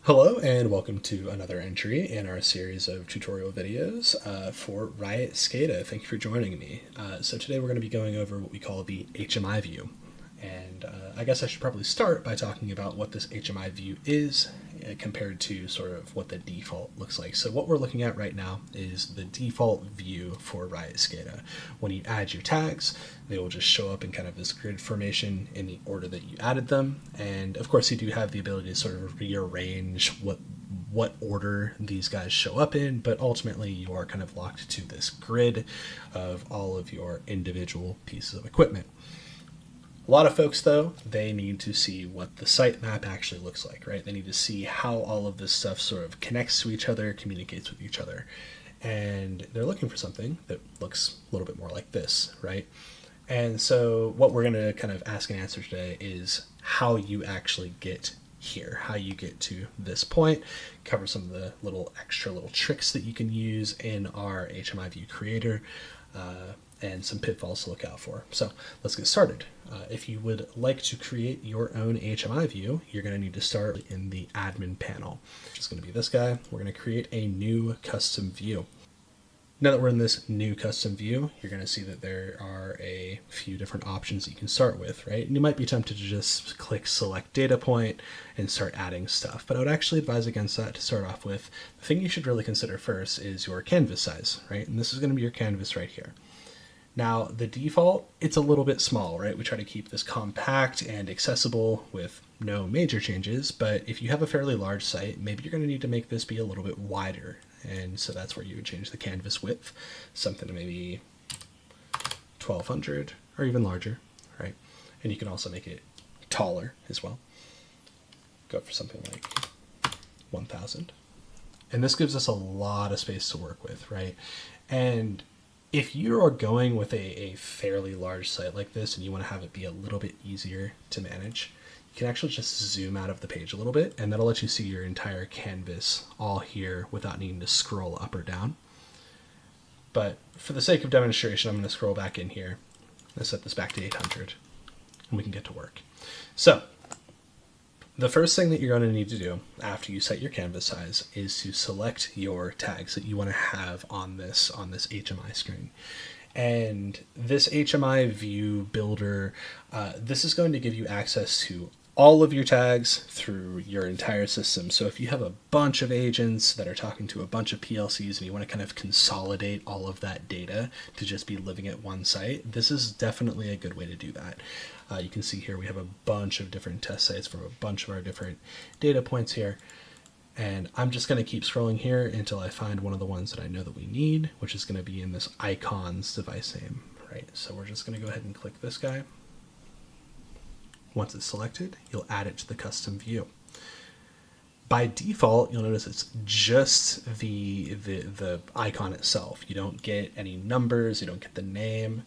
Hello and welcome to another entry in our series of tutorial videos for RIOT SCADA. Thank you for joining me. So today we're going to be going over what we call the HMI view. And I guess I should probably start by talking about what this HMI view is compared to sort of what the default looks like. So what we're looking at right now is the default view for RIOT SCADA. When you add your tags, they will just show up in kind of this grid formation in the order that you added them. And of course you do have the ability to sort of rearrange what order these guys show up in, but ultimately you are kind of locked to this grid of all of your individual pieces of equipment. A lot of folks, though, they need to see what the site map actually looks like, right? They need to see how all of this stuff sort of connects to each other, communicates with each other. And they're looking for something that looks a little bit more like this, right? And so what we're going to kind of ask and answer today is how you actually get here, how you get to this point, cover some of the extra little tricks that you can use in our HMI View Creator, and some pitfalls to look out for. So let's get started. If you would like to create your own HMI view, you're going to need to start in the admin panel, which is going to be this guy. We're going to create a new custom view. Now that we're in this new custom view, you're going to see that there are a few different options that you can start with, right? And you might be tempted to just click select data point and start adding stuff, but I would actually advise against that to start off with. The thing you should really consider first is your canvas size, right? And this is going to be your canvas right here. Now, the default, it's a little bit small, right? We try to keep this compact and accessible with no major changes, but if you have a fairly large site, maybe you're going to need to make this be a little bit wider. And so that's where you would change the canvas width, something to maybe 1200 or even larger, right? And you can also make it taller as well. Go for something like 1000. And this gives us a lot of space to work with, right? And if you are going with a fairly large site like this and you want to have it be a little bit easier to manage, you can actually just zoom out of the page a little bit, and that'll let you see your entire canvas all here without needing to scroll up or down. But for the sake of demonstration, I'm going to scroll back in here and set this back to 800, and we can get to work. So the first thing that you're going to need to do after you set your canvas size is to select your tags that you want to have on this HMI screen. And this HMI View Builder, this is going to give you access to all of your tags through your entire system. So if you have a bunch of agents that are talking to a bunch of PLCs and you want to kind of consolidate all of that data to just be living at one site, this is definitely a good way to do that. You can see here we have a bunch of different test sites from a bunch of our different data points here. And I'm just going to keep scrolling here until I find one of the ones that I know that we need, which is going to be in this icons device name, right? So we're just going to go ahead and click this guy. Once it's selected, you'll add it to the custom view. By default, you'll notice it's just the icon itself. You don't get any numbers, you don't get the name,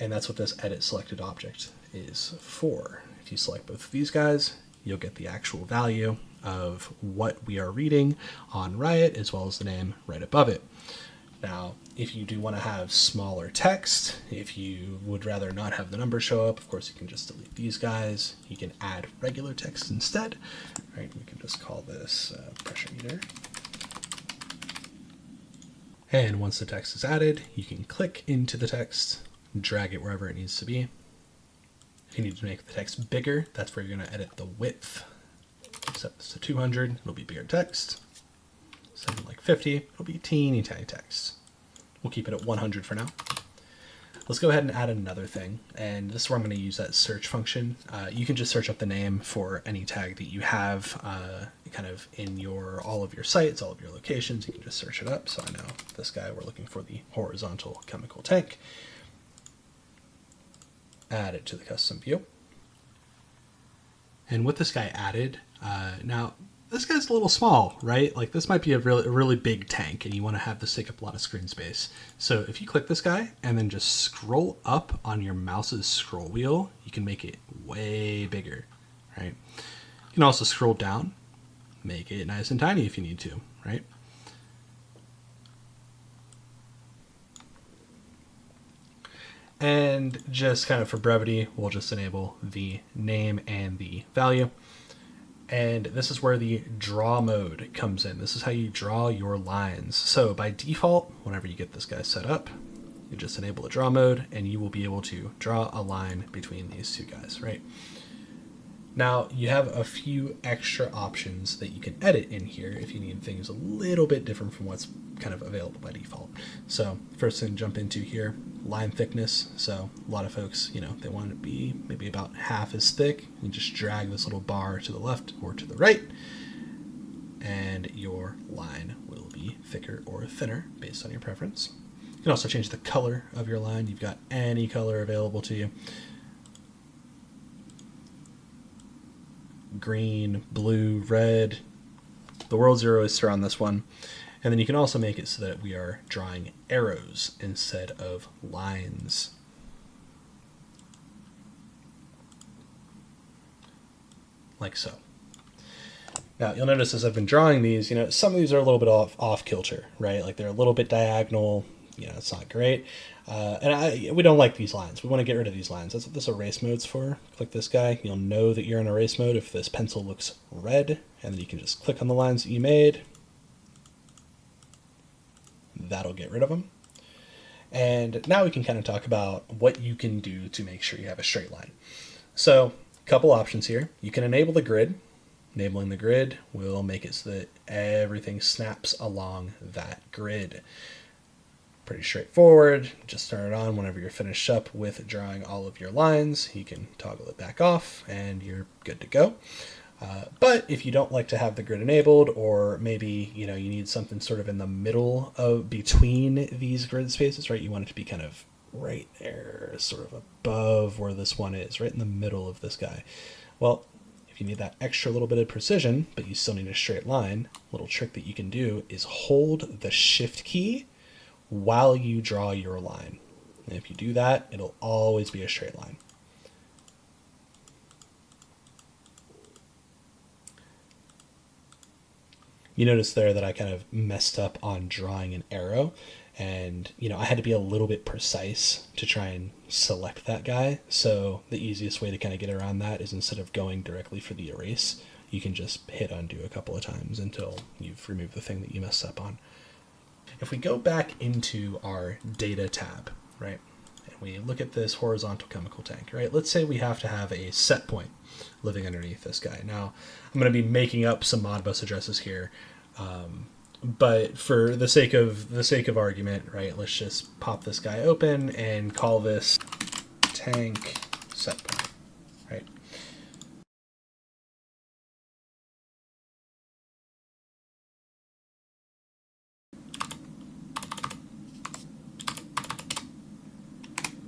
and that's what this edit selected object is for. If you select both of these guys, you'll get the actual value of what we are reading on RIOT, as well as the name right above it. Now, if you do want to have smaller text, if you would rather not have the number show up, of course you can just delete these guys. You can add regular text instead. Right? We can just call this pressure meter. And once the text is added, you can click into the text, drag it wherever it needs to be. If you need to make the text bigger, that's where you're going to edit the width. Set this to 200, it'll be bigger text. Something like 50, it'll be teeny tiny text. We'll keep it at 100 for now. Let's go ahead and add another thing, and this is where I'm going to use that search function. You can just search up the name for any tag that you have kind of in all of your sites, all of your locations. You can just search it up. So I know this guy, we're looking for the horizontal chemical tank. Add it to the custom view. And with this guy added, now this guy's a little small, right? Like this might be a really big tank and you want to have this take up a lot of screen space. So if you click this guy and then just scroll up on your mouse's scroll wheel, you can make it way bigger, right? You can also scroll down, make it nice and tiny if you need to, right? And just kind of for brevity, we'll just enable the name and the value. And this is where the draw mode comes in. This is how you draw your lines. So by default, whenever you get this guy set up, you just enable the draw mode and you will be able to draw a line between these two guys, right? Now you have a few extra options that you can edit in here if you need things a little bit different from what's kind of available by default. So first thing to jump into here, line thickness. So a lot of folks, they want it to be maybe about half as thick. You just drag this little bar to the left or to the right, and your line will be thicker or thinner based on your preference. You can also change the color of your line. You've got any color available to you. Green, blue, red. The world's your oyster on this one. And then you can also make it so that we are drawing arrows instead of lines. Like so. Now you'll notice as I've been drawing these, some of these are a little bit off kilter, right? Like they're a little bit diagonal, it's not great. We don't like these lines. We want to get rid of these lines. That's what this erase mode's for. Click this guy. You'll know that you're in erase mode if this pencil looks red, and then you can just click on the lines that you made. That'll get rid of them. And now we can kind of talk about what you can do to make sure you have a straight line. So a couple options here. You can enable the grid. Enabling the grid will make it so that everything snaps along that grid. Pretty straightforward. Just turn it on whenever you're finished up with drawing all of your lines. You can toggle it back off and you're good to go. But if you don't like to have the grid enabled, or maybe you need something sort of in the middle of between these grid spaces, right? You want it to be kind of right there, sort of above where this one is, right in the middle of this guy. Well, if you need that extra little bit of precision, but you still need a straight line, a little trick that you can do is hold the Shift key while you draw your line. And if you do that, it'll always be a straight line. You notice there that I kind of messed up on drawing an arrow, and I had to be a little bit precise to try and select that guy. So the easiest way to kind of get around that is, instead of going directly for the erase, you can just hit undo a couple of times until you've removed the thing that you messed up on. If we go back into our data tab, right, and we look at this horizontal chemical tank, right, let's say we have to have a set point living underneath this guy. Now, I'm going to be making up some Modbus addresses here, but for the sake of argument, right, let's just pop this guy open and call this tank set point, right?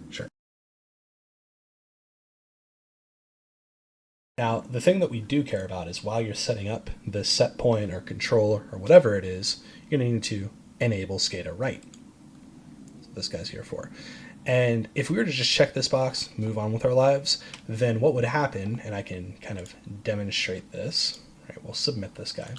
Sure. Now, the thing that we do care about is, while you're setting up this set point or control or whatever it is, you're going to need to enable SCADA write. That's what this guy's here for. And if we were to just check this box, move on with our lives, then what would happen, and I can kind of demonstrate this, right? We'll submit this guy.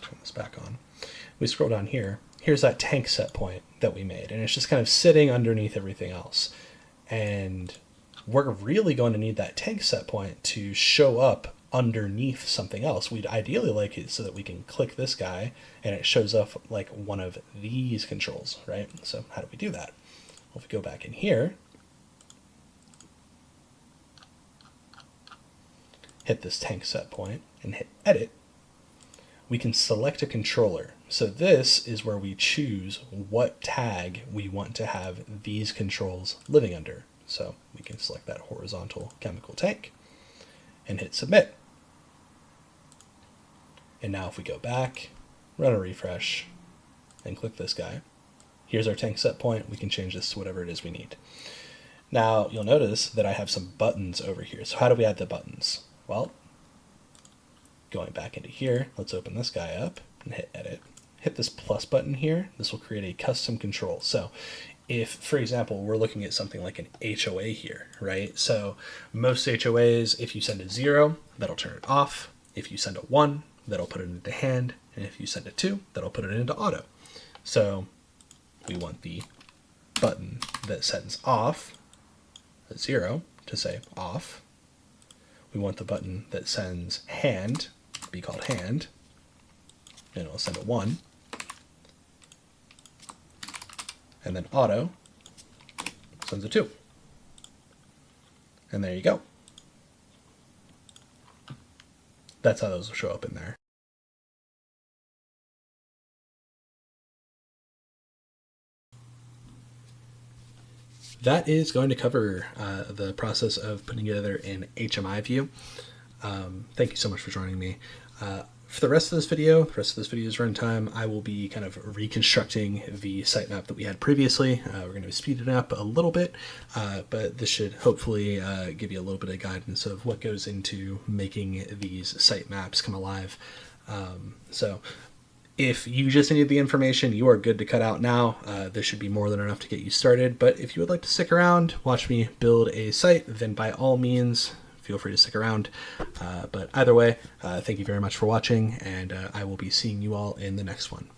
Turn this back on. We scroll down here. Here's that tank set point that we made, and it's just kind of sitting underneath everything else. And we're really going to need that tank set point to show up underneath something else. We'd ideally like it so that we can click this guy and it shows up like one of these controls, right? So how do we do that? Well, if we go back in here, hit this tank set point and hit edit, we can select a controller. So this is where we choose what tag we want to have these controls living under. So we can select that horizontal chemical tank and hit submit. And now if we go back, run a refresh, and click this guy, here's our tank set point. We can change this to whatever it is we need. Now you'll notice that I have some buttons over here. So how do we add the buttons? Well, going back into here, let's open this guy up and hit edit. Hit this plus button here. This will create a custom control. So if, for example, we're looking at something like an HOA here, right? So most HOAs, if you send a 0, that'll turn it off. If you send a 1, that'll put it into hand. And if you send a 2, that'll put it into auto. So we want the button that sends off, a 0, to say off. We want the button that sends hand, be called hand, and it'll send a 1. And then auto sends a 2. And there you go. That's how those will show up in there. That is going to cover the process of putting together an HMI view. Thank you so much for joining me. For the rest of this video's runtime, I will be kind of reconstructing the sitemap that we had previously. We're going to speed it up a little bit, but this should hopefully give you a little bit of guidance of what goes into making these sitemaps come alive. So if you just need the information, you are good to cut out now. This should be more than enough to get you started, but if you would like to stick around, watch me build a site, then by all means, feel free to stick around. But either way, thank you very much for watching, and I will be seeing you all in the next one.